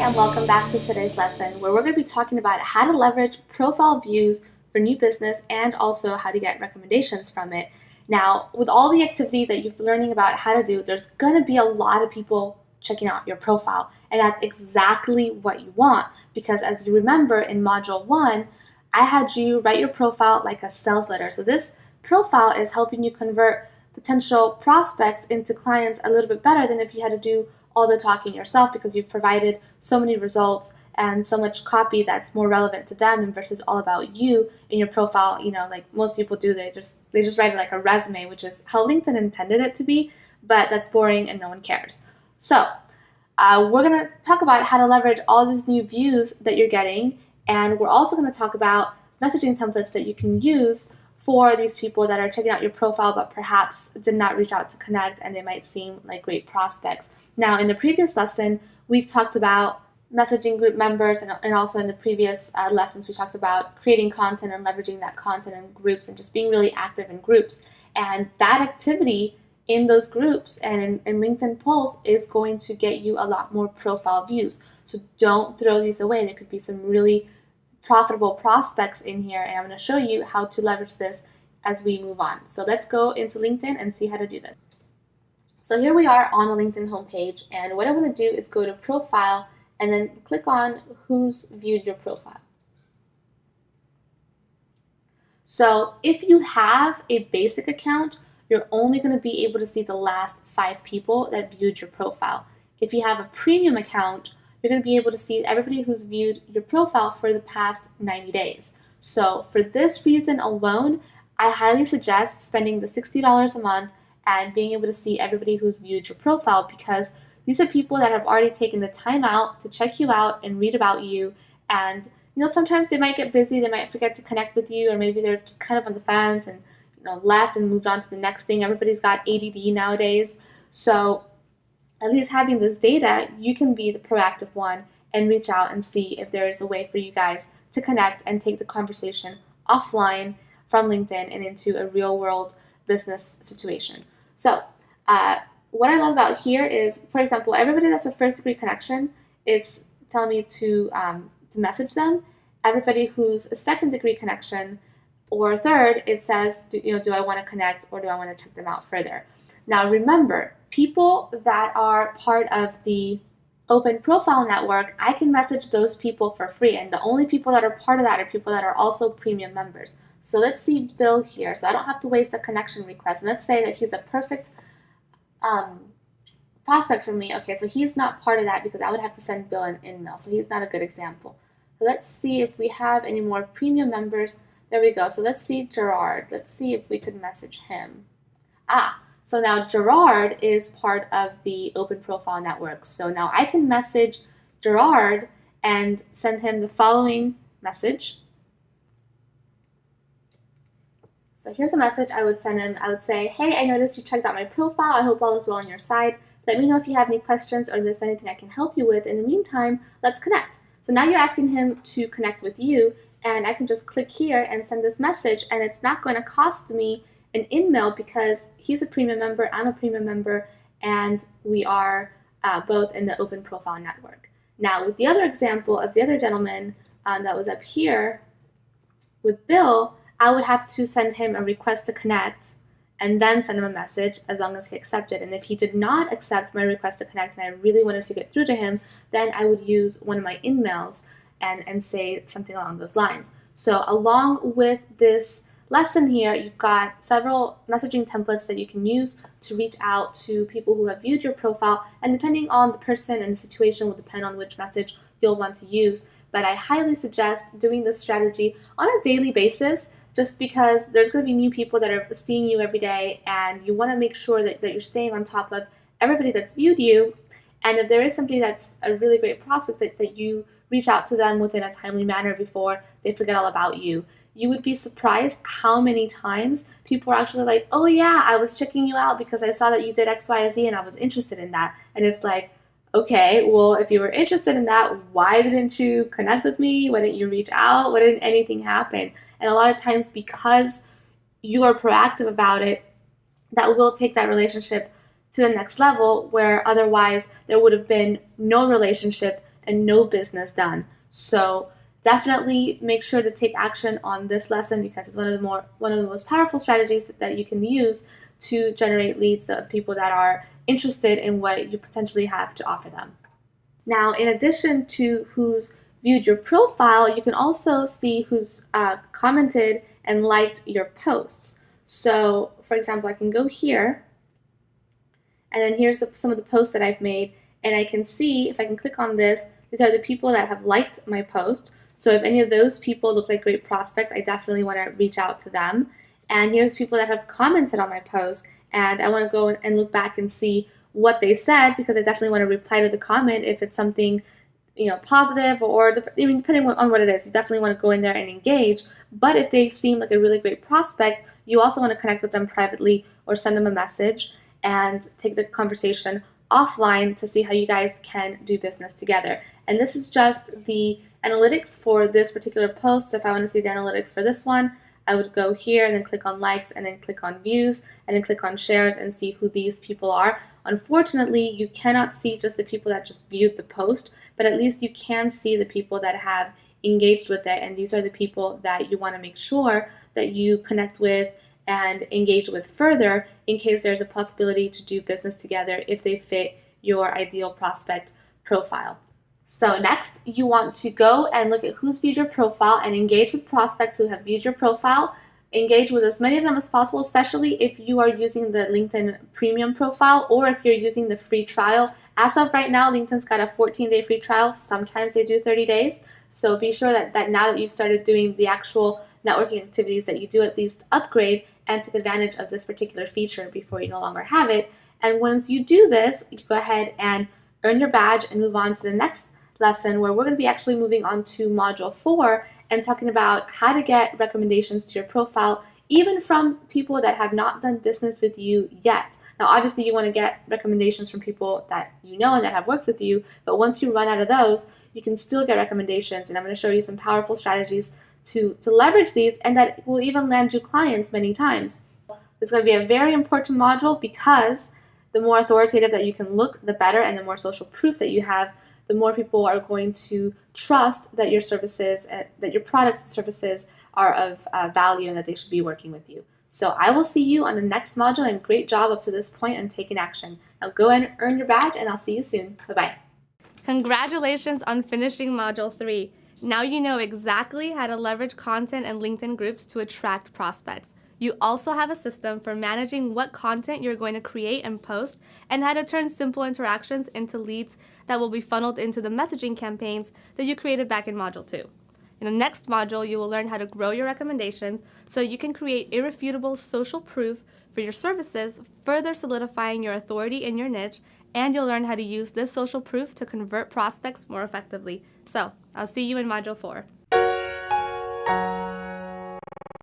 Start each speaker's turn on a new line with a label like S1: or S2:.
S1: and welcome back to today's lesson where we're going to be talking about how to leverage profile views for new business and also how to get recommendations from it. Now, with all the activity that you've been learning about how to do, there's going to be a lot of people checking out your profile, and that's exactly what you want, because as you remember in module 1, I had you write your profile like a sales letter. So this profile is helping you convert potential prospects into clients a little bit better than if you had to do all the talking yourself, because you've provided so many results and so much copy that's more relevant to them versus all about you in your profile. You know, like most people do, they just write it like a resume, which is how LinkedIn intended it to be, but that's boring and no one cares. So we're going to talk about how to leverage all these new views that you're getting, and we're also going to talk about messaging templates that you can use for these people that are checking out your profile but perhaps did not reach out to connect and they might seem like great prospects. Now, in the previous lesson, we talked about messaging group members, and also in the previous lessons, we talked about creating content and leveraging that content in groups and just being really active in groups. And that activity in those groups and in LinkedIn polls is going to get you a lot more profile views. So don't throw these away. There could be some really profitable prospects in here, and I'm going to show you how to leverage this as we move on. So let's go into LinkedIn and see how to do this. So here we are on the LinkedIn homepage, and what I want to do is go to profile and then click on who's viewed your profile. So if you have a basic account, you're only going to be able to see the last 5 people that viewed your profile. If you have a premium account, you're going to be able to see everybody who's viewed your profile for the past 90 days. So for this reason alone, I highly suggest spending the $60 a month and being able to see everybody who's viewed your profile, because these are people that have already taken the time out to check you out and read about you. And sometimes they might get busy, they might forget to connect with you, or maybe they're just kind of on the fence and left and moved on to the next thing. Everybody's got ADD nowadays. So at least having this data, you can be the proactive one and reach out and see if there is a way for you guys to connect and take the conversation offline from LinkedIn and into a real world business situation. So what I love about here is, for example, everybody that's a first degree connection, it's telling me to message them. Everybody who's a second degree connection or third, it says, do I want to connect or do I want to check them out further? Now remember, people that are part of the open profile network, I can message those people for free, and the only people that are part of that are people that are also premium members. So let's see Bill here. So I don't have to waste a connection request. And let's say that he's a perfect prospect for me. Okay, so he's not part of that because I would have to send Bill an email. So he's not a good example. So let's see if we have any more premium members. There we go. So let's see Gerard. Let's see if we could message him. So now Gerard is part of the open profile network. So now I can message Gerard and send him the following message. So here's a message I would send him. I would say, hey, I noticed you checked out my profile. I hope all is well on your side. Let me know if you have any questions or if there's anything I can help you with. In the meantime, let's connect. So now you're asking him to connect with you, and I can just click here and send this message, and it's not going to cost me an email because he's a premium member, I'm a premium member, and we are both in the open profile network. Now with the other example of the other gentleman that was up here with Bill, I would have to send him a request to connect and then send him a message as long as he accepted. And if he did not accept my request to connect and I really wanted to get through to him, then I would use one of my emails and say something along those lines. So along with this lesson here, you've got several messaging templates that you can use to reach out to people who have viewed your profile, and depending on the person and the situation will depend on which message you'll want to use. But I highly suggest doing this strategy on a daily basis, just because there's going to be new people that are seeing you every day, and you want to make sure that you're staying on top of everybody that's viewed you. And if there is somebody that's a really great prospect, that you reach out to them within a timely manner before they forget all about you. You would be surprised how many times people are actually like, oh yeah, I was checking you out because I saw that you did X, Y, Z and I was interested in that. And it's like, okay, well, if you were interested in that, why didn't you connect with me? Why didn't you reach out? Why didn't anything happen? And a lot of times, because you are proactive about it, that will take that relationship to the next level, where otherwise there would have been no relationship and no business done. So definitely make sure to take action on this lesson, because it's one of the most powerful strategies that you can use to generate leads of people that are interested in what you potentially have to offer them. Now, in addition to who's viewed your profile, you can also see who's commented and liked your posts. So, for example, I can go here, and then here's some of the posts that I've made, and I can see, if I can click on this, these are the people that have liked my post. So if any of those people look like great prospects, I definitely want to reach out to them. And here's people that have commented on my post, and I want to go and look back and see what they said, because I definitely want to reply to the comment if it's something, positive, or depending on what it is. You definitely want to go in there and engage. But if they seem like a really great prospect, you also want to connect with them privately or send them a message and take the conversation offline to see how you guys can do business together. And this is just the analytics for this particular post. So if I want to see the analytics for this one, I would go here and then click on likes, and then click on views, and then click on shares, and see who these people are. Unfortunately, you cannot see just the people that just viewed the post, but at least you can see the people that have engaged with it. And these are the people that you want to make sure that you connect with and engage with further, in case there's a possibility to do business together if they fit your ideal prospect profile. So next, you want to go and look at who's viewed your profile and engage with prospects who have viewed your profile. Engage with as many of them as possible, especially if you are using the LinkedIn Premium profile, or if you're using the free trial. As of right now, LinkedIn's got a 14-day free trial. Sometimes they do 30 days. So be sure that now that you've started doing the actual networking activities, that you do at least upgrade and take advantage of this particular feature before you no longer have it. And once you do this, you go ahead and earn your badge and move on to the next lesson, where we're going to be actually moving on to module 4 and talking about how to get recommendations to your profile, even from people that have not done business with you yet. Now, obviously, you want to get recommendations from people that you know and that have worked with you, but once you run out of those, you can still get recommendations. And I'm going to show you some powerful strategies to leverage these, and that will even land you clients many times. It's going to be a very important module, because the more authoritative that you can look, the better, and the more social proof that you have, the more people are going to trust that your services, that your products and services are of value, and that they should be working with you. So I will see you on the next module, and great job up to this point and taking action. Now go and earn your badge, and I'll see you soon. Bye-bye.
S2: Congratulations on finishing Module 3. Now you know exactly how to leverage content and LinkedIn groups to attract prospects. You also have a system for managing what content you're going to create and post, and how to turn simple interactions into leads that will be funneled into the messaging campaigns that you created back in Module 2. In the next module, you will learn how to grow your recommendations so you can create irrefutable social proof for your services, further solidifying your authority in your niche, and you'll learn how to use this social proof to convert prospects more effectively. So, I'll see you in Module 4.